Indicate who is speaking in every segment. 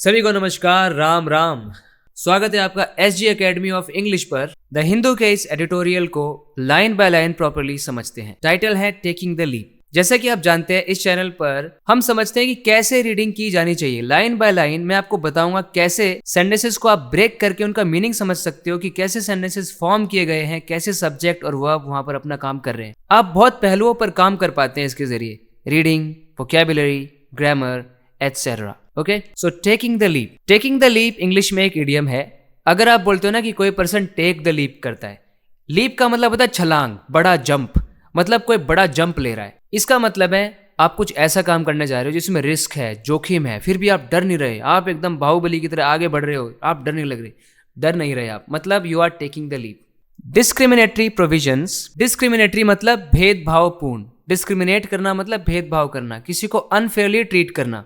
Speaker 1: सभी को नमस्कार, राम राम। स्वागत है आपका SG एकेडमी ऑफ इंग्लिश पर। द हिंदू के इस एडिटोरियल को लाइन बाय लाइन प्रॉपर्ली समझते हैं। टाइटल है टेकिंग द लीप। जैसा कि आप जानते हैं, इस चैनल पर हम समझते हैं कि कैसे रीडिंग की जानी चाहिए। लाइन बाय लाइन मैं आपको बताऊंगा कैसे सेंटेंसेस को आप ब्रेक करके उनका मीनिंग समझ सकते हो, कि कैसे सेंटेंसेस फॉर्म किए गए हैं, कैसे सब्जेक्ट और वर्ब वहां पर अपना काम कर रहे हैं। आप बहुत पहलुओं पर काम कर पाते हैं इसके जरिए, reading, vocabulary, grammar etcetera. Okay, so taking the leap. Taking the leap English में एक इडियम है। अगर आप बोलते हो ना कि कोई पर्सन टेक द लीप करता है, लीप का मतलब होता है छलांग, बड़ा जंप, मतलब कोई बड़ा जंप ले रहा है। इसका मतलब है आप कुछ ऐसा काम करने जा रहे हो जिसमें रिस्क है, जोखिम है, फिर भी आप डर नहीं रहे, आप एकदम बाहुबली की तरह आगे बढ़ रहे हो, आप डर नहीं रहे आप, मतलब you are taking the leap. Discriminatory provisions. Discriminatory मतलब भेदभावपूर्ण। डिस्क्रिमिनेट करना मतलब भेदभाव करना, किसी को अनफेयरली ट्रीट करना।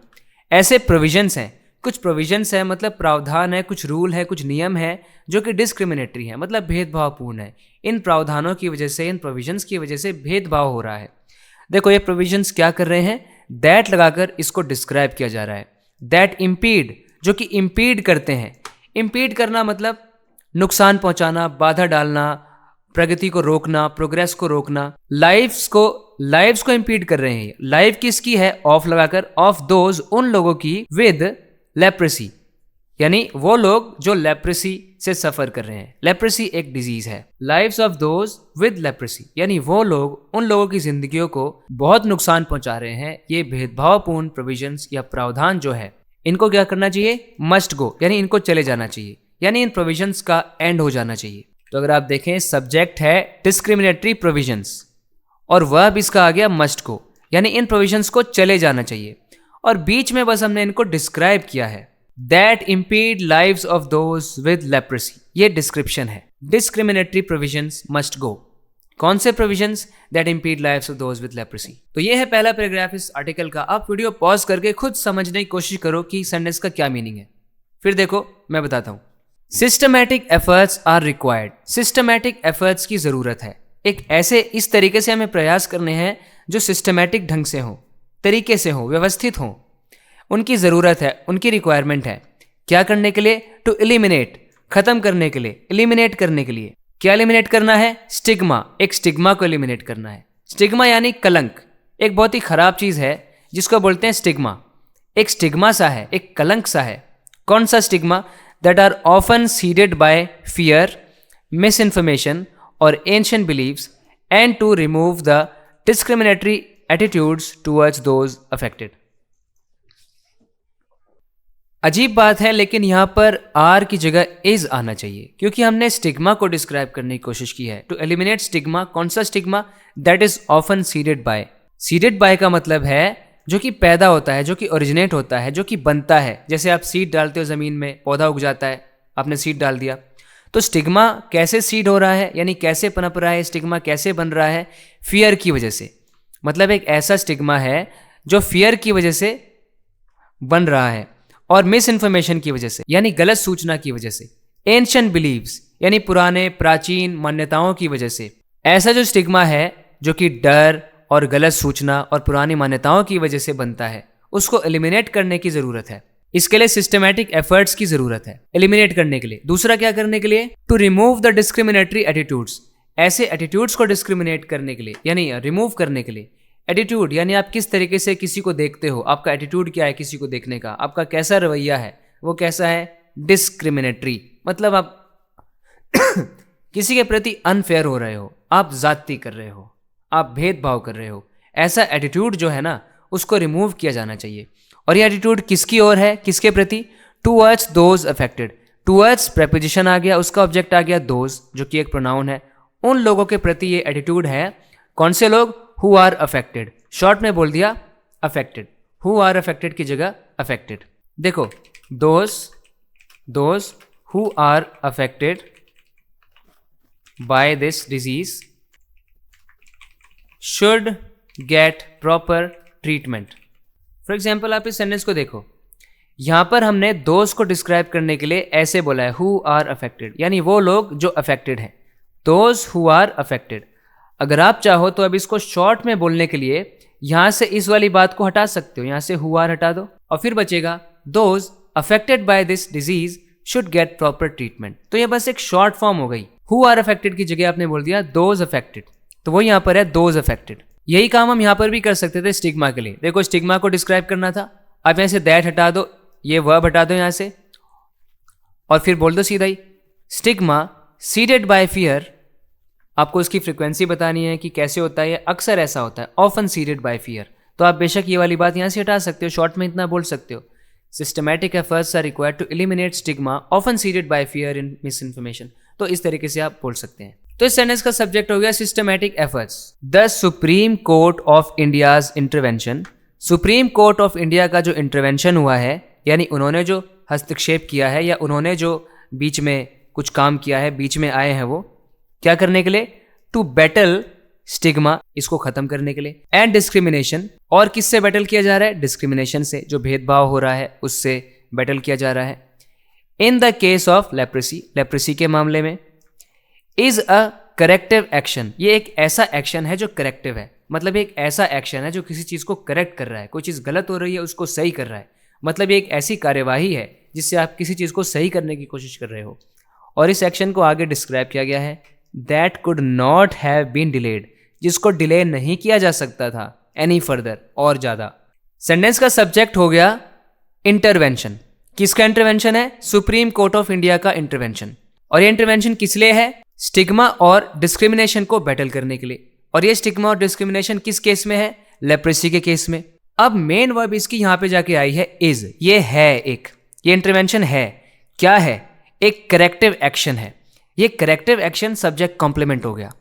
Speaker 1: ऐसे प्रोविजंस हैं, कुछ प्रोविजंस है मतलब प्रावधान है, कुछ रूल है, कुछ नियम है जो कि डिस्क्रिमिनेटरी है, मतलब भेदभावपूर्ण है। इन प्रावधानों की वजह से, इन प्रोविजंस की वजह से भेदभाव हो रहा है। देखो ये प्रोविजंस क्या कर रहे हैं, दैट लगाकर इसको डिस्क्राइब किया जा रहा है। दैट इम्पीड, जो कि इम्पीड करते हैं। इम्पीड करना मतलब नुकसान पहुंचाना, बाधा डालना, प्रगति को रोकना, प्रोग्रेस को रोकना। लाइव्स को इम्पीड कर रहे हैं। लाइफ किसकी है, ऑफ लगाकर, ऑफ दोज, उन लोगों की, विद लेप्रेसी, यानी वो लोग जो लेप्रेसी से सफर कर रहे हैं। लेप्रेसी एक डिजीज है। Lives of those with leprosy, यानी वो लोग, उन लोगों की जिंदगियों को बहुत नुकसान पहुंचा रहे हैं। ये भेदभावपूर्ण प्रोविजंस या प्रावधान जो है, इनको क्या करना चाहिए, मस्ट गो, यानी इनको चले जाना चाहिए, यानी इन प्रोविजंस का एंड हो जाना चाहिए। तो अगर आप देखें, सब्जेक्ट है डिस्क्रिमिनेटरी प्रोविजंस और वर्ब इसका आ गया मस्ट गो, यानी इन प्रोविजंस को चले जाना चाहिए। और बीच में बस हमने इनको डिस्क्राइब किया है। That impede lives of those with leprosy, ये डिस्क्रिप्शन है। Discriminatory provisions must go. कौन से provisions, that impede lives of those with leprosy. तो ये है पहला पैराग्राफ इस आर्टिकल का। आप वीडियो पॉज करके खुद समझने की कोशिश करो कि सेंटेंस का क्या मीनिंग है, फिर देखो मैं बताता हूं। Systematic efforts are required. Systematic efforts की जरूरत है। एक ऐसे इस तरीके से हमें प्रयास करने हैं जो सिस्टमैटिक ढंग से हो, तरीके से हो, व्यवस्थित हो। उनकी ज़रूरत है, उनकी रिक्वायरमेंट है। क्या करने के लिए, टू एलिमिनेट, खत्म करने के लिए, एलिमिनेट करने के लिए। क्या एलिमिनेट करना है, स्टिग्मा, एक स्टिग्मा को एलिमिनेट करना है। स्टिग्मा यानी कलंक, एक बहुत ही खराब चीज़ है जिसको बोलते हैं स्टिग्मा। एक स्टिग्मा सा है, एक कलंक सा है। कौन सा stigma, that are often seeded by fear, misinformation और ancient believes, and to remove the discriminatory attitudes towards those affected. अजीब बात है, लेकिन यहां पर आर की जगह इज आना चाहिए, क्योंकि हमने स्टिग्मा को डिस्क्राइब करने की कोशिश की है। To eliminate stigma. कौन सा stigma, that is often seeded by. Seeded by का मतलब है जो कि पैदा होता है, जो कि ओरिजिनेट होता है, जो कि बनता है। जैसे आप सीड डालते हो जमीन में, पौधा उग जाता है, आपने सीड डाल दिया। तो स्टिग्मा कैसे सीड हो रहा है, यानी कैसे पनप रहा है, स्टिग्मा कैसे बन रहा है, फियर की वजह से। मतलब एक ऐसा स्टिग्मा है जो फियर की वजह से बन रहा है, और मिस इन्फॉर्मेशन की वजह से, यानी गलत सूचना की वजह से। एंशिएंट बिलीव्स, यानी पुराने प्राचीन मान्यताओं की वजह से। ऐसा जो स्टिग्मा है जो कि डर और गलत सूचना और पुरानी मान्यताओं की वजह से बनता है, उसको एलिमिनेट करने की जरूरत है। इसके लिए सिस्टमैटिक एफर्ट्स की जरूरत है एलिमिनेट करने के लिए। दूसरा क्या करने के लिए, to remove the discriminatory attitudes. ऐसे एटीट्यूड्स को डिस्क्रिमिनेट करने के लिए, यानी रिमूव करने के लिए। एटीट्यूड यानी आप किस तरीके से किसी को देखते हो, आपका एटीट्यूड क्या है किसी को देखने का, आपका कैसा रवैया है, वो कैसा है, डिस्क्रिमिनेटरी। मतलब आप किसी के प्रति अनफेयर हो रहे हो, आप जाति कर रहे हो, आप भेदभाव कर रहे हो। ऐसा एटीट्यूड जो है ना, उसको रिमूव किया जाना चाहिए। और ये एटीट्यूड किसकी ओर है, किसके प्रति, towards those affected. Towards preposition आ गया, उसका ऑब्जेक्ट आ गया दोज, जो कि एक प्रोनाउन है। उन लोगों के प्रति ये एटीट्यूड है। कौन से लोग, हु आर अफेक्टेड। शॉर्ट में बोल दिया अफेक्टेड, हु आर अफेक्टेड की जगह अफेक्टेड। देखो, those who are affected by this disease should get proper treatment. For example, आप इस सेंटेंस को देखो, यहां पर हमने दोस्त को डिस्क्राइब करने के लिए ऐसे बोला है, हु आर अफेक्टेड, यानी वो लोग जो अफेक्टेड हैं, दोज हु आर अफेक्टेड। अगर आप चाहो तो अब इसको शॉर्ट में बोलने के लिए यहां से इस वाली बात को हटा सकते हो, यहां से हु आर हटा दो और फिर बचेगा those affected by this disease should get proper treatment. तो ये बस एक शॉर्ट फॉर्म हो गई। हु आर अफेक्टेड की जगह आपने बोल दिया दोज अफेक्टेड, तो वो यहाँ पर है दोज अफेक्टेड। यही काम हम यहाँ पर भी कर सकते थे स्टिग्मा के लिए। देखो स्टिग्मा को डिस्क्राइब करना था, अब यहाँ से दैट हटा दो, ये वर्ब हटा दो यहाँ से, और फिर बोल दो सीधा ही स्टिग्मा सीडेड बाय फियर। आपको इसकी फ्रीक्वेंसी बतानी है कि कैसे होता है, अक्सर ऐसा होता है, ऑफन सीडेड बाय फियर। तो आप बेशक ये वाली बात यहाँ से हटा सकते हो, शॉर्ट में इतना बोल सकते हो, systematic efforts are required to eliminate stigma often seeded by fear in misinformation. तो इस तरीके से आप बोल सकते हैं। तो इस सेंटेंस का सब्जेक्ट हो गया systematic efforts. The supreme court of India's intervention. Supreme court of India का जो इंटरवेंशन हुआ है, यानी उन्होंने जो हस्तक्षेप किया है या उन्होंने जो बीच में कुछ काम किया है, बीच में आए हैं, वो क्या करने के लिए? टू बैटल स्टिग्मा, इसको खत्म करने के लिए, एंड डिस्क्रिमिनेशन। और किससे बैटल किया जा रहा है? डिस्क्रिमिनेशन से, जो भेदभाव हो रहा है उससे बैटल किया जा रहा है। In the case of leprosy, leprosy के मामले में, इज अ करेक्टिव एक्शन। ये एक ऐसा एक्शन है जो करेक्टिव है, मतलब एक ऐसा एक्शन है जो किसी चीज को करेक्ट कर रहा है, कोई चीज गलत हो रही है उसको सही कर रहा है, मतलब ये एक ऐसी कार्यवाही है जिससे आप किसी चीज को सही करने की कोशिश कर रहे हो। और इस एक्शन को आगे डिस्क्राइब किया गया है that could not have been delayed, जिसको डिले नहीं किया जा सकता था एनी फर्दर, और ज्यादा। सेंटेंस का सब्जेक्ट हो गया इंटरवेंशन। किसका इंटरवेंशन है? सुप्रीम कोर्ट ऑफ इंडिया का इंटरवेंशन। और ये इंटरवेंशन किस लिए है? स्टिग्मा और डिस्क्रिमिनेशन को बैटल करने के लिए। और ये स्टिग्मा और डिस्क्रिमिनेशन किस केस में है? लेप्रेसी के केस में। अब मेन वर्ब इसकी यहां पे जाके आई है इज। ये है एक, ये इंटरवेंशन है, क्या है? एक करेक्टिव एक्शन है। ये करेक्टिव एक्शन सब्जेक्ट कॉम्प्लीमेंट हो गया।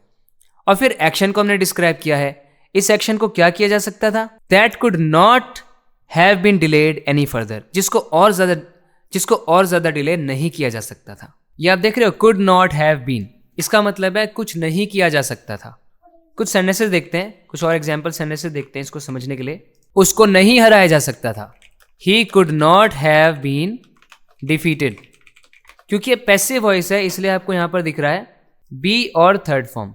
Speaker 1: और फिर एक्शन को हमने डिस्क्राइब किया है। इस एक्शन को क्या किया जा सकता था? That could not have been delayed any further, जिसको और ज्यादा डिले नहीं किया जा सकता था। ये आप देख रहे हो, कुड नॉट हैव बीन, इसका मतलब है कुछ नहीं किया जा सकता था। कुछ सेंटेंसेस देखते हैं, कुछ और एग्जाम्पल सेंटेंसेस देखते हैं इसको समझने के लिए। उसको नहीं हराया जा सकता था। He could not have been defeated, क्योंकि ये पैसिव वॉइस है इसलिए आपको यहां पर दिख रहा है बी और third form.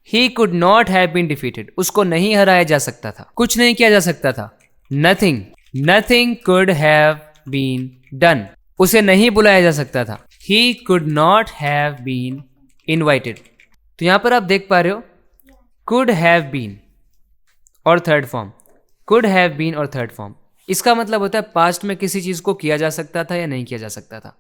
Speaker 1: He could not have been defeated, उसको नहीं हराया जा सकता था, कुछ नहीं किया जा सकता था। Nothing could have been done, उसे नहीं बुलाया जा सकता था। He could not have been invited. तो यहां पर आप देख पा रहे हो कुड हैव बीन और third form, could have been और थर्ड फॉर्म। इसका मतलब होता है पास्ट में किसी चीज को किया जा सकता था या नहीं किया जा सकता था।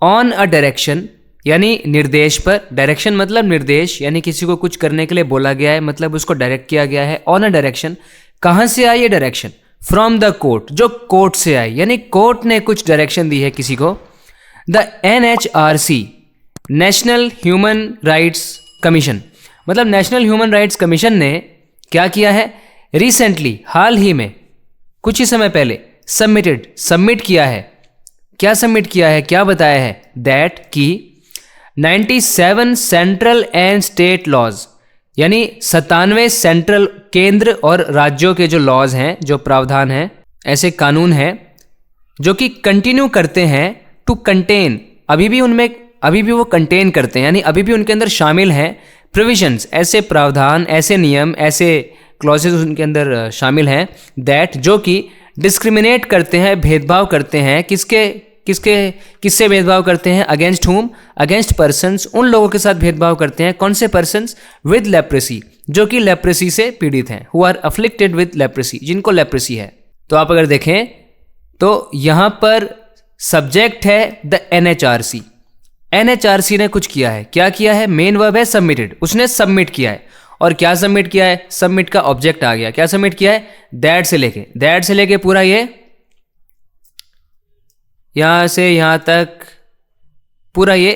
Speaker 1: ऑन अ डायरेक्शन, यानी निर्देश पर। डायरेक्शन मतलब निर्देश, यानी किसी को कुछ करने के लिए बोला गया है, मतलब उसको डायरेक्ट किया गया है। ऑन अ डायरेक्शन, कहां से आई ये डायरेक्शन? फ्रॉम द कोर्ट, जो कोर्ट से आई, यानी कोर्ट ने कुछ डायरेक्शन दी है किसी को। The NHRC, national human rights commission, मतलब नेशनल ह्यूमन राइट्स कमीशन ने क्या किया है? रिसेंटली, हाल ही में, कुछ ही समय पहले, सबमिट किया है। क्या सबमिट किया है, क्या बताया है? दैट की 97 सेंट्रल एंड स्टेट लॉज, यानी 97 सेंट्रल, केंद्र और राज्यों के जो लॉज हैं, जो प्रावधान हैं, ऐसे कानून हैं जो कि कंटिन्यू करते हैं टू कंटेन, अभी भी वो कंटेन करते हैं, यानी अभी भी उनके अंदर शामिल हैं प्रोविजंस, ऐसे प्रावधान, ऐसे नियम, ऐसे क्लॉजेस उनके अंदर शामिल हैं दैट, जो कि डिस्क्रिमिनेट करते हैं, भेदभाव करते हैं। किससे भेदभाव करते हैं? अगेंस्ट हुम? अगेंस्ट पर्सन्स, उन लोगों के साथ भेदभाव करते हैं। कौन से पर्सन्स? विद लेप्रेसी, जो कि लेप्रेसी से पीड़ित हैं। Who are afflicted with leprosy, जिनको लेप्रेसी है। तो आप अगर देखें तो यहां पर सब्जेक्ट है द NHRC। NHRC ने कुछ किया है, क्या किया है? मेन वर्ब है सबमिटेड, उसने सबमिट किया है। और क्या सबमिट किया है? सबमिट का ऑब्जेक्ट आ गया। क्या सबमिट किया है? दैट से लेके पूरा ये यहां से यहां तक पूरा ये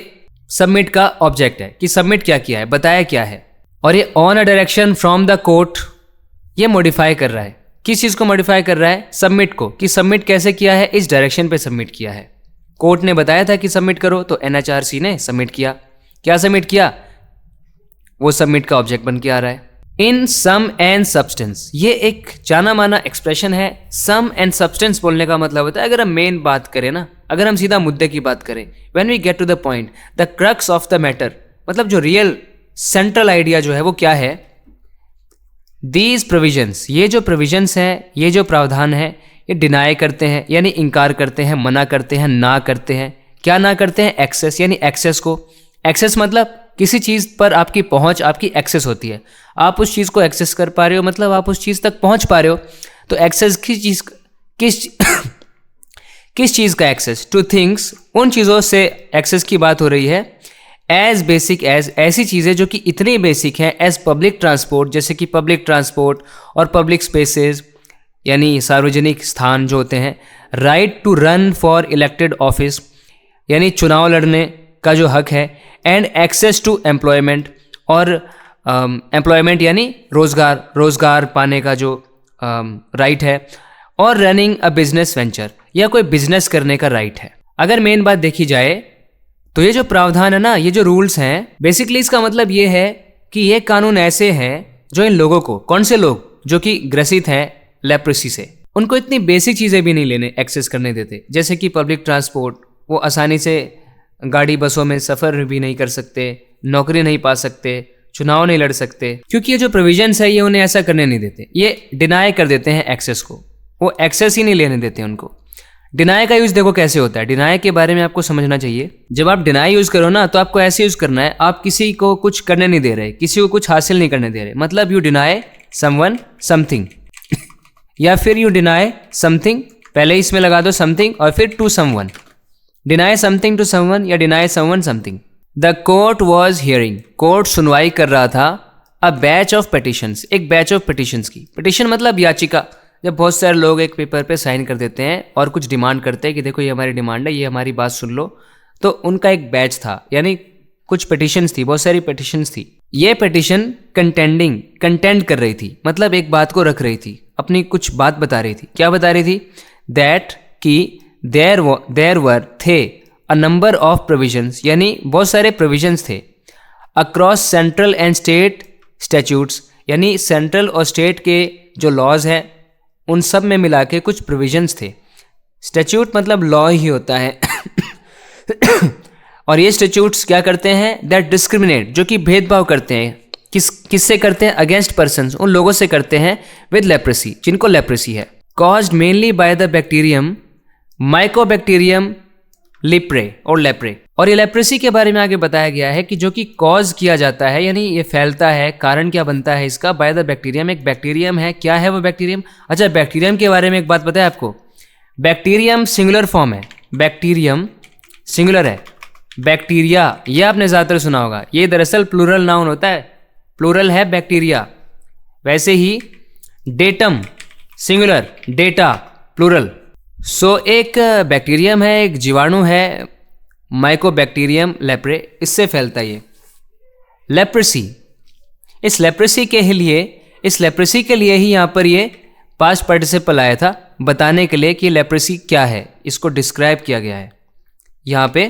Speaker 1: सबमिट का ऑब्जेक्ट है कि सबमिट क्या किया है, बताया क्या है। और ये on a direction from the court, ये मॉडिफाई कर रहा है। किस चीज को मॉडिफाई कर रहा है? सबमिट को, कि सबमिट कैसे किया है? इस डायरेक्शन पे सबमिट किया है। कोर्ट ने बताया था कि सबमिट करो, तो NHRC ने सबमिट किया। क्या सबमिट किया? वो सबमिट का ऑब्जेक्ट बन के आ रहा है। इन सम एंड सब्सटेंस, ये एक जाना माना एक्सप्रेशन है। सम एंड सब्सटेंस बोलने का मतलब होता है, अगर हम मेन बात करें ना, अगर हम सीधा मुद्दे की बात करें, when we get to the point, the crux of the matter, मतलब जो रियल सेंट्रल आइडिया जो है वो क्या है? दीज प्रोविजंस, ये जो प्रोविजंस हैं, ये जो प्रावधान है, ये डिनाई करते हैं यानी इनकार करते हैं, मना करते हैं, ना करते हैं। क्या ना करते हैं? एक्सेस, यानी एक्सेस को। एक्सेस मतलब किसी चीज़ पर आपकी पहुंच, आपकी एक्सेस होती है। आप उस चीज़ को एक्सेस कर पा रहे हो, मतलब आप उस चीज़ तक पहुंच पा रहे हो। तो एक्सेस किस चीज़ का एक्सेस? टू थिंग्स, उन चीज़ों से एक्सेस की बात हो रही है। एज बेसिक एज, ऐसी चीज़ें जो कि इतनी बेसिक हैं। एज पब्लिक ट्रांसपोर्ट, जैसे कि पब्लिक ट्रांसपोर्ट और पब्लिक स्पेसेस यानी सार्वजनिक स्थान जो होते हैं। Right to run for elected office, यानी चुनाव लड़ने का जो हक है। एंड एक्सेस टू एम्प्लॉयमेंट, और एम्प्लॉयमेंट यानी रोज़गार पाने का जो राइट है। और रनिंग अ बिजनेस वेंचर, या कोई बिजनेस करने का राइट है। अगर मेन बात देखी जाए तो ये जो प्रावधान है ना, ये जो रूल्स हैं, बेसिकली इसका मतलब ये है कि ये कानून ऐसे हैं जो इन लोगों को, कौन से लोग? जो कि ग्रसित हैं लेप्रेसी से, उनको इतनी बेसिक चीज़ें भी नहीं लेने एक्सेस करने देते। जैसे कि पब्लिक ट्रांसपोर्ट, वो आसानी से गाड़ी बसों में सफ़र भी नहीं कर सकते, नौकरी नहीं पा सकते, चुनाव नहीं लड़ सकते, क्योंकि ये जो प्रोविजंस है ये उन्हें ऐसा करने नहीं देते। ये डिनाई कर देते हैं एक्सेस को, वो एक्सेस ही नहीं लेने देते उनको। डिनाई का यूज़ देखो कैसे होता है। डिनाई के बारे में आपको समझना चाहिए। जब आप डिनाई यूज़ करो ना, तो आपको ऐसे यूज़ करना है, आप किसी को कुछ करने नहीं दे रहे, किसी को कुछ हासिल नहीं करने दे रहे। मतलब यू डिनाई समवन समथिंग, या फिर यू डिनाई समथिंग, पहले इसमें लगा दो समथिंग और फिर to someone. Deny something to someone या deny someone something. The court was hearing, court सुनवाई कर रहा था। अ बैच ऑफ पिटिशंस, एक बैच ऑफ पिटिशंस की। पिटिशन मतलब याचिका। जब बहुत सारे लोग एक पेपर पे साइन कर देते हैं और कुछ डिमांड करते हैं कि देखो ये हमारी डिमांड है, ये हमारी बात सुन लो, तो उनका एक बैच था, यानी कुछ पिटिशंस थी, बहुत सारी पिटिशंस थी। ये पिटिशन कंटेंड कर रही थी, मतलब एक बात को रख रही थी, अपनी कुछ बात बता रही थी। क्या बता रही थी? दैट कि देयर वर थे अ नंबर ऑफ प्रोविजंस, यानी बहुत सारे प्रोविजंस थे। Across central and state statutes, यानी सेंट्रल और स्टेट के जो लॉज हैं उन सब में मिला के कुछ प्रोविजंस थे। स्टैट्यूट मतलब लॉ ही होता है। और ये स्टैट्यूट्स क्या करते हैं? दैट डिस्क्रिमिनेट, जो कि भेदभाव करते हैं। किससे करते हैं? अगेंस्ट पर्सन्स, उन लोगों से करते हैं विद लेप्रेसी, जिनको लेप्रेसी है। Caused mainly by the bacterium Mycobacterium libre और लेप्रे। और ये लेप्रेसी के बारे में आगे बताया गया है कि जो कि कॉज किया जाता है, यानी ये फैलता है, कारण क्या बनता है इसका? बाय द बैक्टीरियम, एक बैक्टीरियम है। क्या है वो बैक्टीरियम? अच्छा, बैक्टीरियम के बारे में एक बात पता है आपको? बैक्टीरियम सिंगुलर फॉर्म है, बैक्टीरियम सिंगुलर है। बैक्टीरिया, ये आपने ज़्यादातर सुना होगा, ये दरअसल प्लूरल नाउन होता है, प्लूरल है बैक्टीरिया। वैसे ही डेटम सिंगुलर, डेटा प्लूरल। सो एक बैक्टीरियम है, एक जीवाणु है, माइकोबैक्टीरियम लेप्रे, इससे फैलता है ये लेप्रेसी। इस लेप्रेसी के लिए ही यहाँ पर ये पास्ट पार्टिसिपल आया था, बताने के लिए कि लेप्रेसी क्या है, इसको डिस्क्राइब किया गया है यहाँ पे।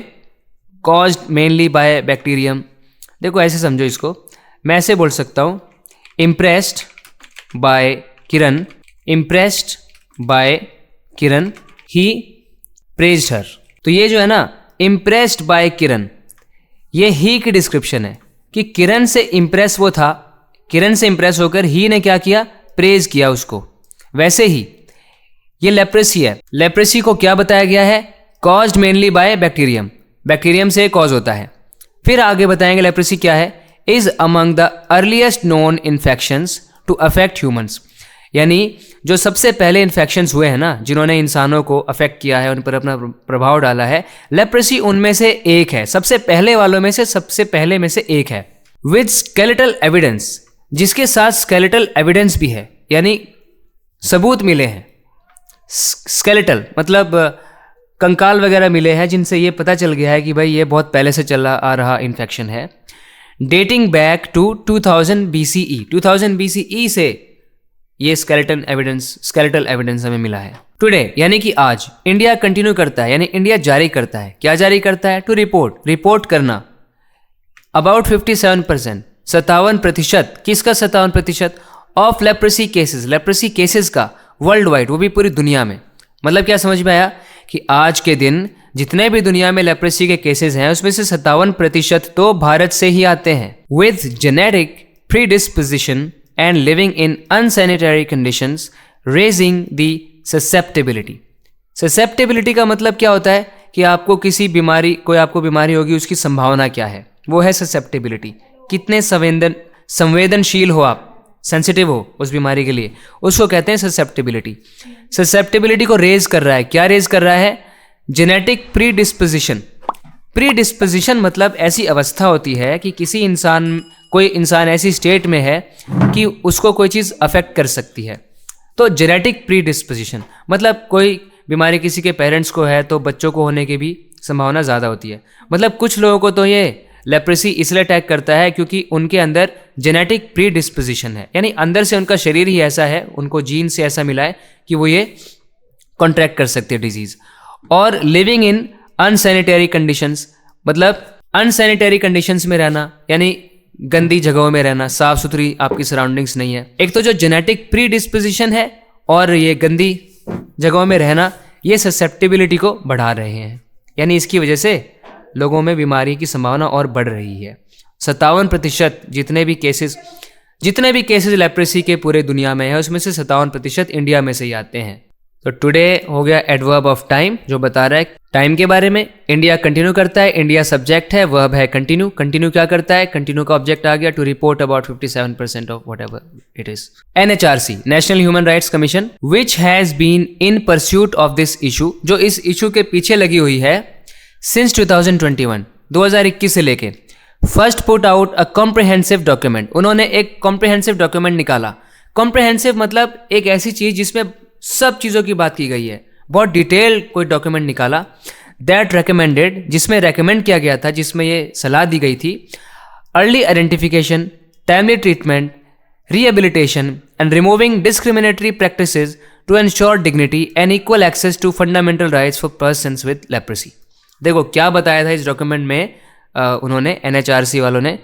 Speaker 1: कॉज्ड मेनली बाय बैक्टीरियम, देखो ऐसे समझो इसको, मैं ऐसे बोल सकता हूँ, impressed by Kiran, impressed by Kiran, he praised her. तो ये जो है ना, इम्प्रेस्ड बाय किरण, ये ही की डिस्क्रिप्शन है कि किरण से इम्प्रेस वो था, किरण से इम्प्रेस होकर ही ने क्या किया? प्रेज किया उसको। वैसे ही ये लेप्रेसी है। लेप्रेसी को क्या बताया गया है? Caused mainly by bacterium, bacterium से कॉज होता है। फिर आगे बताएंगे लेप्रेसी क्या है। Is among the earliest known infections to affect humans, यानी जो सबसे पहले इन्फेक्शंस हुए हैं ना, जिन्होंने इंसानों को अफेक्ट किया है, उन पर अपना प्रभाव डाला है, लेप्रेसी उनमें से एक है, सबसे पहले वालों में से सबसे पहले में से एक है। विद स्केलेटल एविडेंस, जिसके साथ स्केलेटल एविडेंस भी है, यानी सबूत मिले हैं। स्केलेटल मतलब कंकाल वगैरह मिले हैं, जिनसे ये पता चल गया है कि भाई ये बहुत पहले से चला आ रहा इन्फेक्शन है। Dating back to 2000 BCE, 2000 BCE से ये स्केलेटल एविडेंस हमें मिला है। टुडे यानी कि आज, इंडिया कंटिन्यू करता है, यानी इंडिया जारी करता है। क्या जारी करता है? टू रिपोर्ट करना। अबाउट 57%, 57%, किसका 57%? ऑफ लेप्रेसी केसेस का वर्ल्ड वाइड, वो भी पूरी दुनिया में। मतलब क्या समझ में आया कि आज के दिन जितने भी दुनिया में लेप्रेसी के केसेस हैं, उसमें से 57% तो भारत से ही आते हैं। With genetic predisposition and living in unsanitary conditions, raising the susceptibility. Susceptibility का मतलब क्या होता है कि आपको किसी बीमारी, कोई आपको बीमारी होगी, उसकी संभावना क्या है, वो है ससेप्टेबिलिटी। कितने संवेदनशील हो आप, सेंसिटिव हो उस बीमारी के लिए, उसको कहते हैं ससेप्टेबिलिटी। ससेप्टेबिलिटी को रेज कर रहा है, क्या रेज कर रहा है? Genetic predisposition. प्रीडिस्पोजिशन मतलब ऐसी अवस्था होती है कि कोई इंसान ऐसी स्टेट में है कि उसको कोई चीज़ अफेक्ट कर सकती है। तो जेनेटिक प्रीडिस्पोजिशन मतलब कोई बीमारी किसी के पेरेंट्स को है तो बच्चों को होने की भी संभावना ज़्यादा होती है। मतलब कुछ लोगों को तो ये लेप्रेसी इसलिए अटैक करता है क्योंकि उनके अंदर जेनेटिक प्रीडिस्पोजिशन है, यानी अंदर से उनका शरीर ही ऐसा है, उनको जीन से ऐसा मिला है कि वो ये कॉन्ट्रैक्ट कर सकते हैं डिजीज़। और लिविंग इन अनसैनिटरी कंडीशंस मतलब अनसैनिटरी कंडीशंस में रहना, यानी गंदी जगहों में रहना, साफ सुथरी आपकी सराउंडिंग्स नहीं है। एक तो जो जेनेटिक प्रीडिस्पोजिशन है और ये गंदी जगहों में रहना, ये ससेप्टेबिलिटी को बढ़ा रहे हैं, यानी इसकी वजह से लोगों में बीमारी की संभावना और बढ़ रही है। 57% जितने भी केसेस लेप्रेसी के पूरे दुनिया में है, उसमें से 57% इंडिया में से ही आते हैं। तो टुडे हो गया एडवर्ब ऑफ टाइम, जो बता रहा है टाइम के बारे में। इंडिया कंटिन्यू करता है, इंडिया सब्जेक्ट है, वर्ब है कंटिन्यू। कंटिन्यू क्या करता है? कंटिन्यू का ऑब्जेक्ट आ गया to report about 57% of whatever it is. NHRC national human rights commission which has been in pursuit of this issue, जो इस इशू के पीछे लगी हुई है सिंस 2021 से लेके। First put out a comprehensive document, उन्होंने एक कॉम्प्रिहेंसिव डॉक्यूमेंट निकाला। कॉम्प्रिहेंसिव मतलब एक ऐसी चीज जिसमें सब चीज़ों की बात की गई है, बहुत डिटेल कोई डॉक्यूमेंट निकाला। दैट रेकमेंडेड, जिसमें रेकमेंड किया गया था, जिसमें ये सलाह दी गई थी, early identification, timely treatment, rehabilitation and removing discriminatory practices to ensure dignity and equal access to fundamental rights for persons with leprosy. देखो क्या बताया था इस डॉक्यूमेंट में उन्होंने, NHRC वालों ने,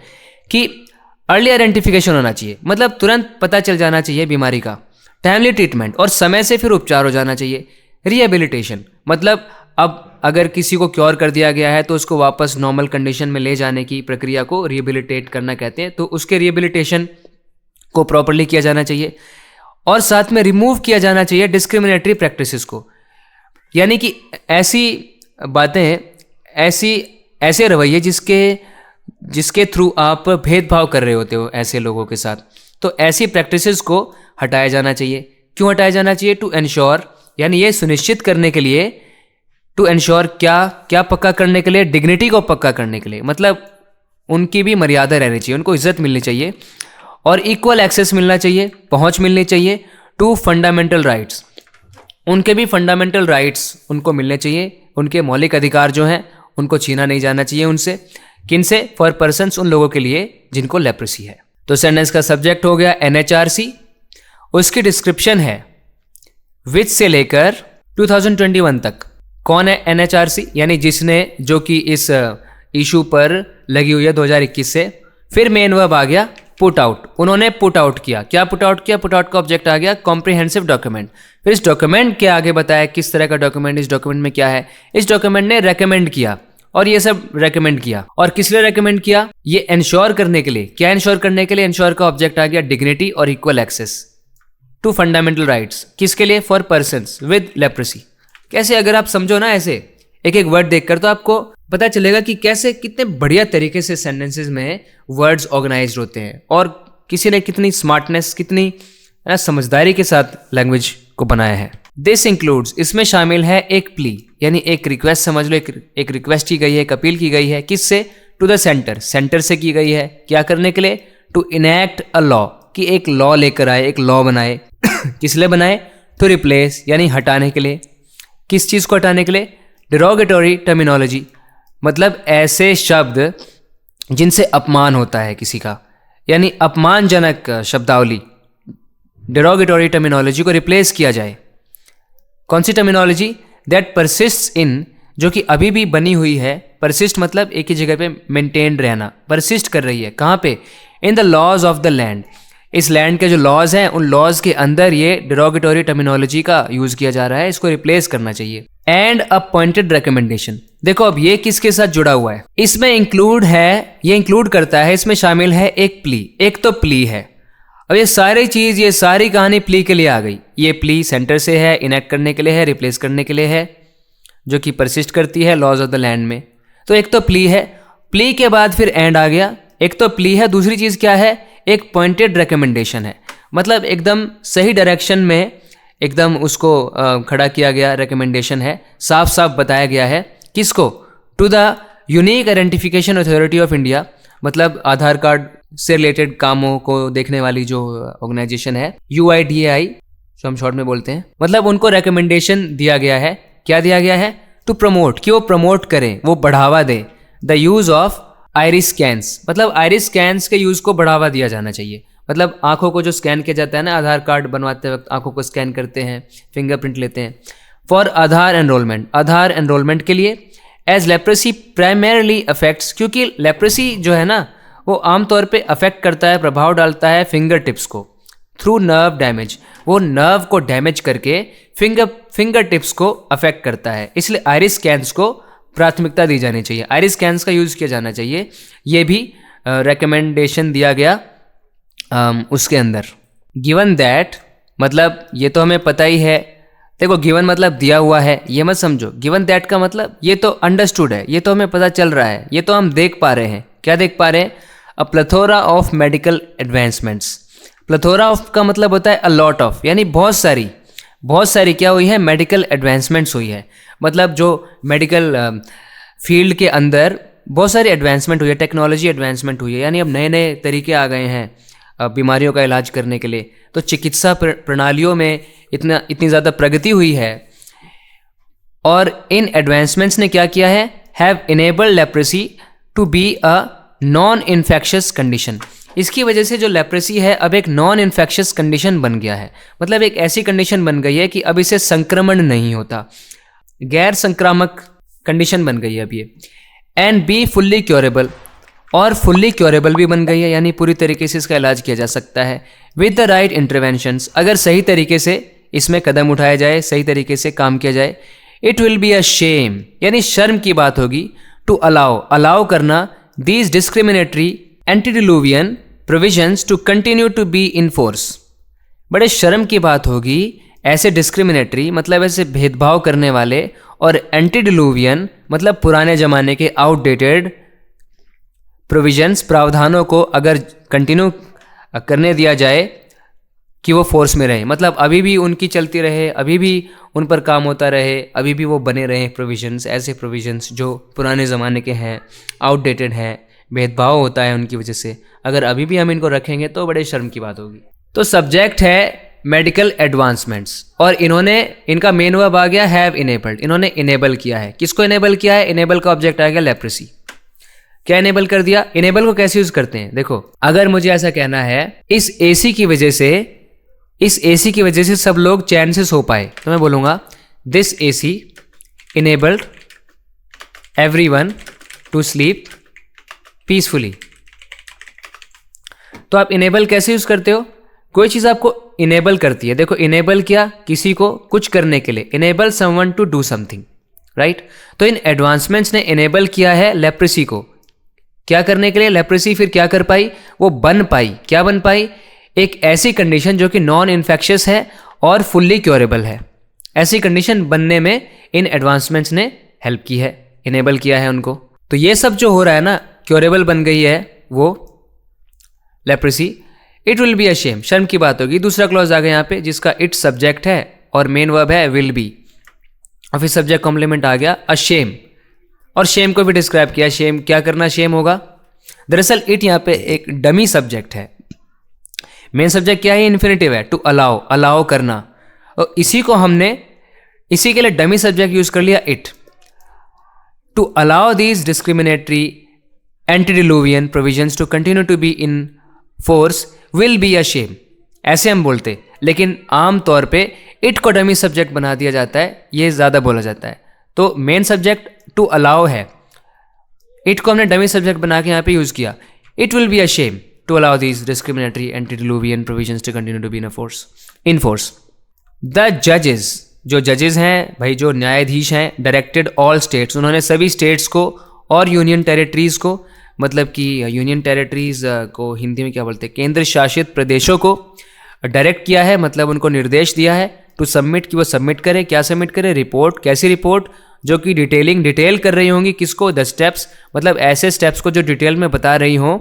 Speaker 1: कि अर्ली आइडेंटिफिकेशन होना चाहिए, मतलब तुरंत पता चल जाना चाहिए बीमारी का। टाइमली ट्रीटमेंट, और समय से फिर उपचार हो जाना चाहिए। रिहेबिलिटेशन मतलब अब अगर किसी को क्योर कर दिया गया है तो उसको वापस नॉर्मल कंडीशन में ले जाने की प्रक्रिया को रिहेबिलिटेट करना कहते हैं, तो उसके रिहेबिलिटेशन को प्रॉपरली किया जाना चाहिए। और साथ में रिमूव किया जाना चाहिए डिस्क्रिमिनेटरी प्रैक्टिसेस को, यानी कि ऐसी बातें, ऐसे रवैये जिसके थ्रू आप भेदभाव कर रहे होते हो ऐसे लोगों के साथ, तो ऐसी प्रैक्टिसेस को हटाया जाना चाहिए। क्यों हटाया जाना चाहिए? टू एंश्योर, यानी ये सुनिश्चित करने के लिए, टू एंश्योर क्या पक्का करने के लिए? डिग्निटी को पक्का करने के लिए, मतलब उनकी भी मर्यादा रहनी चाहिए, उनको इज्जत मिलनी चाहिए, और इक्वल एक्सेस मिलना चाहिए, पहुंच मिलनी चाहिए टू फंडामेंटल राइट्स, उनके भी फंडामेंटल राइट्स उनको मिलने चाहिए, उनके मौलिक अधिकार जो हैं उनको छीना नहीं जाना चाहिए उनसे। किनसे? फॉर पर्सन्स, उन लोगों के लिए जिनको लेप्रेसी है। तो सेंटेंस का सब्जेक्ट हो गया NHRC, उसकी डिस्क्रिप्शन है विच से लेकर 2021 तक। कौन है NHRC? यानी जो कि इस इशू पर लगी हुई है 2021 से। फिर मेन वर्ब आ गया पुट आउट, उन्होंने पुट आउट किया। क्या पुट आउट किया? पुट आउट का ऑब्जेक्ट आ गया कॉम्प्रिहेंसिव डॉक्यूमेंट। फिर इस डॉक्यूमेंट के आगे बताया किस तरह का डॉक्यूमेंट, इस डॉक्यूमेंट में क्या है। इस डॉक्यूमेंट ने रेकमेंड किया, और ये सब रेकमेंड किया, और किस लिए रेकमेंड किया? ये इंश्योर करने के लिए। क्या इंश्योर करने के लिए? इंश्योर का ऑब्जेक्ट आ गया डिग्निटी और equal access to fundamental rights. किसके लिए? For persons with leprosy. कैसे? अगर आप समझो ना ऐसे एक एक वर्ड देखकर, तो आपको पता चलेगा कि कैसे कितने बढ़िया तरीके से सेंटेंसेस में वर्ड्स ऑर्गेनाइज्ड होते हैं, और किसी ने कितनी स्मार्टनेस, कितनी समझदारी के साथ लैंग्वेज को बनाया है। दिस इंक्लूड्स, इसमें शामिल है एक प्ली, यानी एक रिक्वेस्ट समझ लो, एक रिक्वेस्ट की गई है, एक अपील की गई है। किससे? टू द सेंटर, सेंटर से की गई है। क्या करने के लिए? टू इनैक्ट अ लॉ, कि एक लॉ लेकर आए, एक लॉ बनाए। किस लिए बनाए? टू रिप्लेस, यानी हटाने के लिए। किस चीज़ को हटाने के लिए? डिरोगेटरी टर्मिनोलॉजी, मतलब ऐसे शब्द जिनसे अपमान होता है किसी का, यानी अपमानजनक शब्दावली, डिरोगेटरी टर्मिनोलॉजी को रिप्लेस किया जाए। कौन सी टर्मिनोलॉजी? दैट परसिस्ट्स इन, जो कि अभी भी बनी हुई है। परसिस्ट मतलब एक ही जगह पे मेंटेन्ड रहना, परसिस्ट कर रही है। कहाँ पे? In the laws of the land, इस लैंड के जो लॉज हैं उन लॉज के अंदर ये डिरोगेटरी टर्मिनोलॉजी का यूज किया जा रहा है, इसको रिप्लेस करना चाहिए। एंड अ पॉइंटेड रिकमेंडेशन, देखो अब ये किसके साथ जुड़ा हुआ है? इसमें इंक्लूड है, ये इंक्लूड करता है, इसमें शामिल है एक प्ली। एक तो प्ली है, अब ये सारी कहानी प्ली के लिए आ गई। ये प्ली सेंटर से है, इनेक्ट करने के लिए है, रिप्लेस करने के लिए है, जो कि परसिस्ट करती है लॉज ऑफ द लैंड में। तो एक तो प्ली है, प्ली के बाद फिर एंड आ गया। एक तो प्ली है, दूसरी चीज़ क्या है, एक पॉइंटेड रिकमेंडेशन है, मतलब एकदम सही डायरेक्शन में एकदम उसको खड़ा किया गया रिकमेंडेशन है, साफ साफ बताया गया है किसको, to the unique identification authority of India, मतलब आधार कार्ड से रिलेटेड कामों को देखने वाली जो ऑर्गेनाइजेशन है, UIDAI जो हम शॉर्ट में बोलते हैं, मतलब उनको रिकमेंडेशन दिया गया है। क्या दिया गया है, टू प्रमोट, कि वो प्रमोट करें, वो बढ़ावा दें the use of iris scans, मतलब आइरिस स्कैन्स के यूज़ को बढ़ावा दिया जाना चाहिए। मतलब आंखों को जो स्कैन किया जाता है ना, आधार कार्ड बनवाते वक्त आंखों को स्कैन करते हैं, फिंगरप्रिंट लेते हैं, for Aadhaar enrolment, Aadhaar enrolment के लिए, एज लेप्रेसी प्राइमरली अफेक्ट्स, क्योंकि लेप्रेसी जो है ना वो आमतौर पे अफेक्ट करता है, प्रभाव डालता है फिंगर टिप्स को, थ्रू नर्व डैमेज, वो नर्व को डैमेज करके फिंगर टिप्स को अफेक्ट करता है, इसलिए आइरिस स्कैन्स को प्राथमिकता दी जानी चाहिए, आइरिस स्कैन्स का यूज़ किया जाना चाहिए। ये भी रिकमेंडेशन दिया गया उसके अंदर। गिवन दैट, मतलब ये तो हमें पता ही है, देखो गिवन मतलब दिया हुआ है, ये मत समझो। गिवन दैट का मतलब ये तो अंडरस्टूड है, ये तो हमें पता चल रहा है, ये तो हम देख पा रहे हैं। क्या देख पा रहे हैं, a plethora of medical advancements. Plethora of का मतलब होता है अ लॉट ऑफ, यानी बहुत सारी क्या हुई है, मेडिकल एडवांसमेंट्स हुई है, मतलब जो मेडिकल फील्ड के अंदर बहुत सारी एडवांसमेंट हुई है, टेक्नोलॉजी एडवांसमेंट हुई है, यानी अब नए नए तरीके आ गए हैं बीमारियों का इलाज करने के लिए। तो चिकित्सा प्रणालियों में इतनी ज़्यादा प्रगति हुई है, और इन एडवांसमेंट्स ने क्या किया है, have enabled leprosy to be a non infectious condition. इसकी वजह से जो लेप्रेसी है अब एक नॉन इन्फेक्शियस कंडीशन बन गया है, मतलब एक ऐसी कंडीशन बन गई है कि अब इसे संक्रमण नहीं होता, गैर संक्रामक कंडीशन बन गई है अब ये। एंड बी फुल्ली क्योरेबल, और फुल्ली क्योरेबल भी बन गई है, यानी पूरी तरीके से इसका इलाज किया जा सकता है विद द राइट इंटरवेंशंस, अगर सही तरीके से इसमें कदम उठाया जाए, सही तरीके से काम किया जाए। It will be a shame, यानी शर्म की बात होगी, टू अलाउ करना these discriminatory antediluvian provisions to continue to be in force. बड़े शर्म की बात होगी ऐसे डिस्क्रिमिनेटरी, मतलब ऐसे भेदभाव करने वाले, और एंटीडिलुवियन मतलब पुराने ज़माने के आउटडेटेड प्रोविजंस, प्रावधानों को अगर कंटिन्यू करने दिया जाए कि वो फोर्स में रहे, मतलब अभी भी उनकी चलती रहे, अभी भी उन पर काम होता रहे, अभी भी वो बने रहे प्रोविजंस, ऐसे प्रोविजंस जो पुराने ज़माने के हैं, आउटडेटेड हैं, भेदभाव होता है उनकी वजह से, अगर अभी भी हम इनको रखेंगे तो बड़े शर्म की बात होगी। तो सब्जेक्ट है मेडिकल एडवांसमेंट्स, और इनका मेन वर्ब आ गया हैव इनेबल्ड, इन्होंने इनेबल किया है। किसको इनेबल किया है, इनेबल का ऑब्जेक्ट आ गया लेप्रेसी। क्या इनेबल कर दिया, इनेबल को कैसे यूज करते हैं, देखो अगर मुझे ऐसा कहना है इस एसी की वजह से सब लोग चैन से सो पाए, तो मैं बोलूंगा this AC enabled everyone to sleep peacefully. तो आप इनेबल कैसे यूज करते हो, कोई चीज आपको इनेबल करती है, देखो इनेबल किया किसी को कुछ करने के लिए, enable someone to do something, right. तो इन एडवांसमेंट्स ने इनेबल किया है लेप्रेसी को, क्या करने के लिए, लेप्रेसी फिर क्या कर पाई, वो बन पाई, क्या बन पाई, एक ऐसी कंडीशन जो कि नॉन इन्फेक्शियस है और फुल्ली क्योरेबल है। ऐसी कंडीशन बनने में इन एडवांसमेंट्स ने हेल्प की है, इनेबल किया है उनको। तो ये सब जो हो रहा है ना, क्योरेबल बन गई है वो leprosy. It will be a Shem, शर्म की बात होगी। दूसरा क्लॉज आ गया यहाँ पे जिसका इट सब्जेक्ट है और मेन वर्ब है विल बी, और फिर सब्जेक्ट कॉम्प्लीमेंट आ गया अ शेम, और शेम को भी डिस्क्राइब किया, शेम क्या करना शेम होगा। दरअसल इट यहाँ पे एक डमी सब्जेक्ट है, मेन सब्जेक्ट क्या है, इन्फिनेटिव है, टू अलाउ करना, और इसी के लिए डमी सब्जेक्ट यूज कर लिया it. To allow these discriminatory antediluvian provisions to continue to be in force will be a shame, ऐसे हम बोलते, लेकिन आम तौर पे इट को डमी सब्जेक्ट बना दिया जाता है, ये ज़्यादा बोला जाता है। तो मेन सब्जेक्ट टू अलाउ है, इट को हमने डमी सब्जेक्ट बना के यहाँ पे यूज़ किया। It will be a shame to allow these discriminatory antediluvian provisions to continue to be in force. The जजेस, जो जजेस हैं भाई, जो न्यायाधीश हैं, डायरेक्टेड ऑल स्टेट्स, उन्होंने सभी स्टेट्स को और यूनियन टेरिटरीज को मतलब कि यूनियन टेरिटरीज को हिंदी में क्या बोलते हैं, केंद्र शासित प्रदेशों को डायरेक्ट किया है, मतलब उनको निर्देश दिया है टू सबमिट, कि वो सबमिट करें। क्या सबमिट करें? रिपोर्ट। कैसी रिपोर्ट? जो कि डिटेल कर रही होंगी किसको? द स्टेप्स, मतलब ऐसे स्टेप्स को जो डिटेल में बता रही हों,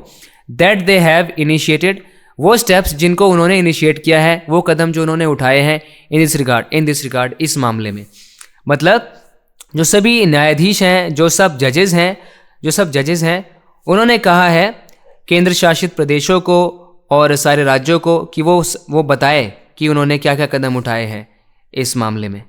Speaker 1: दैट दे हैव इनिशिएटेड, वो स्टेप्स जिनको उन्होंने इनिशिएट किया है, वो कदम जो उन्होंने उठाए हैं इन दिस रिगार्ड, इस मामले में। मतलब जो सभी न्यायाधीश हैं, जो सब जजेस हैं, उन्होंने कहा है केंद्र शासित प्रदेशों को और सारे राज्यों को कि वो बताए कि उन्होंने क्या क्या कदम उठाए हैं इस मामले में।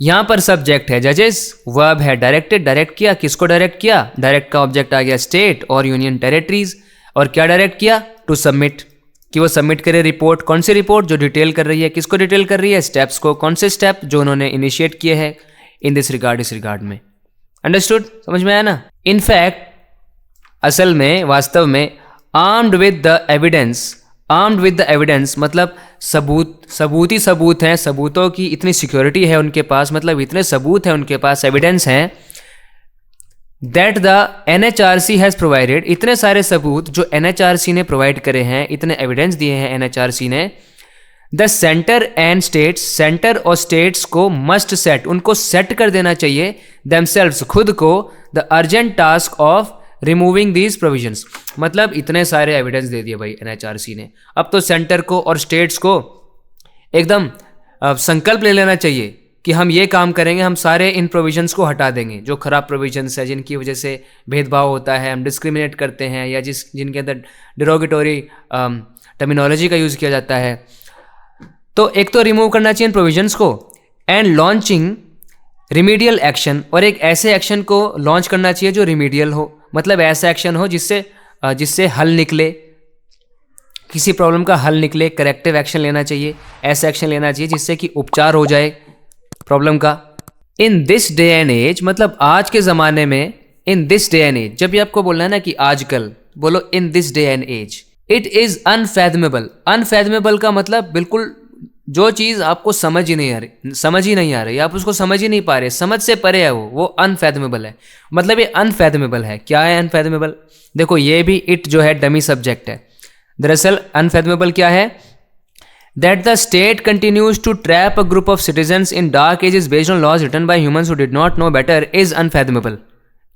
Speaker 1: यहाँ पर सब्जेक्ट है जजेस, वर्ब है डायरेक्टेड, डायरेक्ट किया। किसको डायरेक्ट किया? डायरेक्ट का ऑब्जेक्ट आ गया स्टेट और यूनियन टेरिटरीज। और क्या डायरेक्ट किया? टू सबमिट, कि वो सबमिट करे रिपोर्ट। कौन सी रिपोर्ट? जो डिटेल कर रही है। किसको डिटेल कर रही है? स्टेप्स को। कौन से स्टेप? जो उन्होंने इनिशिएट किए हैं इन दिस रिगार्ड, इस रिगार्ड में। अंडरस्टूड? समझ में आया ना? इनफैक्ट असल में, वास्तव में, आर्म्ड विद द एविडेंस मतलब सबूत हैं, सबूतों की इतनी सिक्योरिटी है उनके पास, मतलब इतने सबूत हैं उनके पास, एविडेंस हैं, that the NHRC has provided, इतने सारे सबूत जो NHRC ने प्रोवाइड करे हैं, इतने एविडेंस दिए हैं NHRC ने। The centre and states, centre और स्टेट्स को मस्ट सेट, उनको सेट कर देना चाहिए देमसेल्व्स, खुद को, the urgent task of removing these provisions. मतलब इतने सारे एविडेंस दे दिए भाई NHRC ने। अब तो सेंटर को और स्टेट्स को एकदम संकल्प ले लेना चाहिए कि हम ये काम करेंगे, हम सारे इन प्रोविजंस को हटा देंगे, जो खराब प्रोविजंस है, जिनकी वजह से भेदभाव होता है, हम डिस्क्रिमिनेट करते हैं, या जिनके अंदर डिरोगेटोरी टर्मिनोलॉजी का यूज़ किया जाता है। तो एक तो रिमूव करना चाहिए इन प्रोविजंस को, एंड लॉन्चिंग रिमीडियल एक्शन, और एक ऐसे एक्शन को लॉन्च करना चाहिए जो रिमीडियल हो, मतलब ऐसा एक्शन हो जिससे हल निकले, किसी प्रॉब्लम का हल निकले, करेक्टिव एक्शन लेना चाहिए, ऐसा एक्शन लेना चाहिए जिससे कि उपचार हो जाए प्रॉब्लम का। In this day and age, मतलब आज के ज़माने में, in this day and age, जब भी आपको बोलना है ना कि आजकल, बोलो in this day and age. It is unfathomable, unfathomable का मतलब बिल्कुल जो चीज़ आपको समझ ही नहीं आ रही, आप उसको समझ ही नहीं पा रहे, समझ से परे है वो अनफैथमेबल है। मतलब ये अनफैथमेबल है। क्या है अनफैथमेबल? देखो, ये भी इट जो है डमी सब्जेक्ट है। दरअसल अनफैथमेबल क्या है? That the state continues to trap a group of citizens in dark ages based on laws written by humans who did not know better is unfathomable.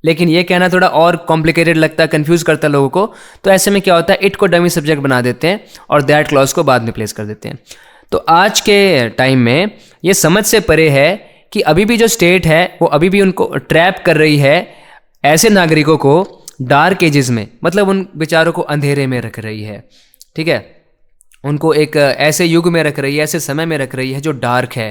Speaker 1: लेकिन ये कहना थोड़ा और कॉम्प्लिकेटेड लगता है, कंफ्यूज करता है लोगों को। तो ऐसे में क्या होता है, इट को डमी सब्जेक्ट बना देते हैं और दैट क्लॉज को बाद में प्लेस कर देते हैं। तो आज के टाइम में ये समझ से परे है कि अभी भी जो स्टेट है वो अभी भी उनको ट्रैप कर रही है, ऐसे नागरिकों को डार्क एजेस में, मतलब उन बेचारों को अंधेरे में रख रही है। ठीक है, उनको एक ऐसे युग में रख रही है, ऐसे समय में रख रही है जो डार्क है।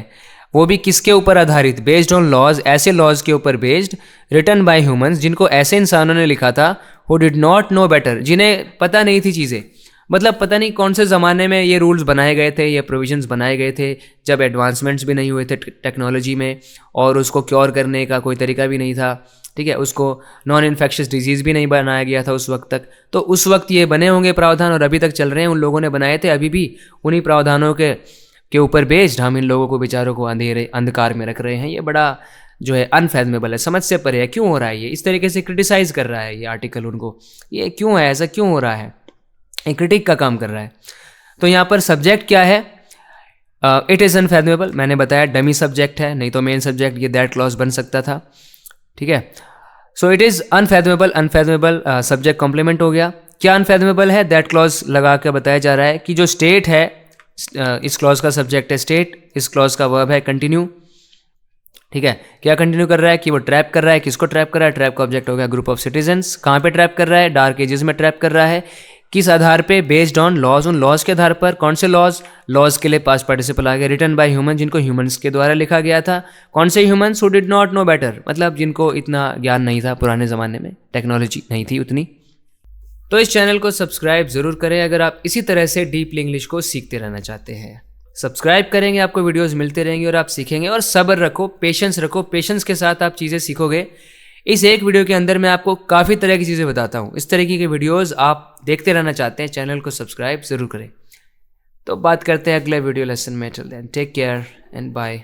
Speaker 1: वो भी किसके ऊपर आधारित? बेस्ड ऑन लॉज, ऐसे लॉज के ऊपर बेस्ड, रिटन बाय ह्यूमंस, जिनको ऐसे इंसानों ने लिखा था, who did not know better, जिन्हें पता नहीं थी चीज़ें। मतलब पता नहीं कौन से ज़माने में ये रूल्स बनाए गए थे, ये प्रोविजंस बनाए गए थे, जब एडवांसमेंट्स भी नहीं हुए थे टेक्नोलॉजी में, और उसको क्योर करने का कोई तरीका भी नहीं था। ठीक है, उसको नॉन इन्फेक्शियस डिजीज़ भी नहीं बनाया गया था उस वक्त तक। तो उस वक्त ये बने होंगे प्रावधान, और अभी तक चल रहे हैं, उन लोगों ने बनाए थे, अभी भी उन्हीं प्रावधानों के ऊपर बेस्ड हम इन लोगों को, बेचारों को अंधकार में रख रहे हैं। ये बड़ा जो है अनफैथमेबल है, समझ से परे है। क्यों हो रहा है ये? इस तरीके से क्रिटिसाइज़ कर रहा है ये आर्टिकल उनको, ये क्यों है, ऐसा क्यों हो रहा है, एक क्रिटिक का काम कर रहा है। तो यहाँ पर सब्जेक्ट क्या है? इट इज़ अनफैथमेबल, मैंने बताया डमी सब्जेक्ट है, नहीं तो मेन सब्जेक्ट ये दैट क्लॉज बन सकता था। ठीक है, so it is unfathomable subject complement हो गया। क्या अनफैथमेबल है? दैट क्लॉज लगा के बताया जा रहा है कि जो स्टेट है, इस क्लॉज का सब्जेक्ट है स्टेट, इस क्लॉज का वर्ब है कंटिन्यू। ठीक है, क्या कंटिन्यू कर रहा है? कि वो ट्रैप कर रहा है। किसको ट्रैप कर रहा है? ट्रैप का ऑब्जेक्ट हो गया ग्रुप ऑफ सिटीजन्स। कहाँ पे ट्रैप कर रहा है? डार्क एजेस में ट्रैप कर रहा है। किस आधार पे? बेस्ड ऑन लॉज, उन लॉज के आधार पर। कौन से लॉज? लॉज के लिए पास्ट पार्टिसिपल आ गया, रिटन बाय ह्यूमन, जिनको ह्यूमंस के द्वारा लिखा गया था। कौन से humans? Who did not know better, मतलब जिनको इतना ज्ञान नहीं था, पुराने ज़माने में टेक्नोलॉजी नहीं थी उतनी। तो इस चैनल को सब्सक्राइब ज़रूर करें अगर आप इसी तरह से डीपली इंग्लिश को सीखते रहना चाहते हैं। सब्सक्राइब करेंगे, आपको वीडियोस मिलते रहेंगे और आप सीखेंगे। और सब्र रखो, पेशेंस रखो, पेशेंस के साथ आप चीज़ें सीखोगे। इस एक वीडियो के अंदर मैं आपको काफ़ी तरह की चीज़ें बताता हूँ। इस तरीके के वीडियोस आप देखते रहना चाहते हैं, चैनल को सब्सक्राइब ज़रूर करें। तो बात करते हैं अगले वीडियो लेसन में। Till then take care and bye.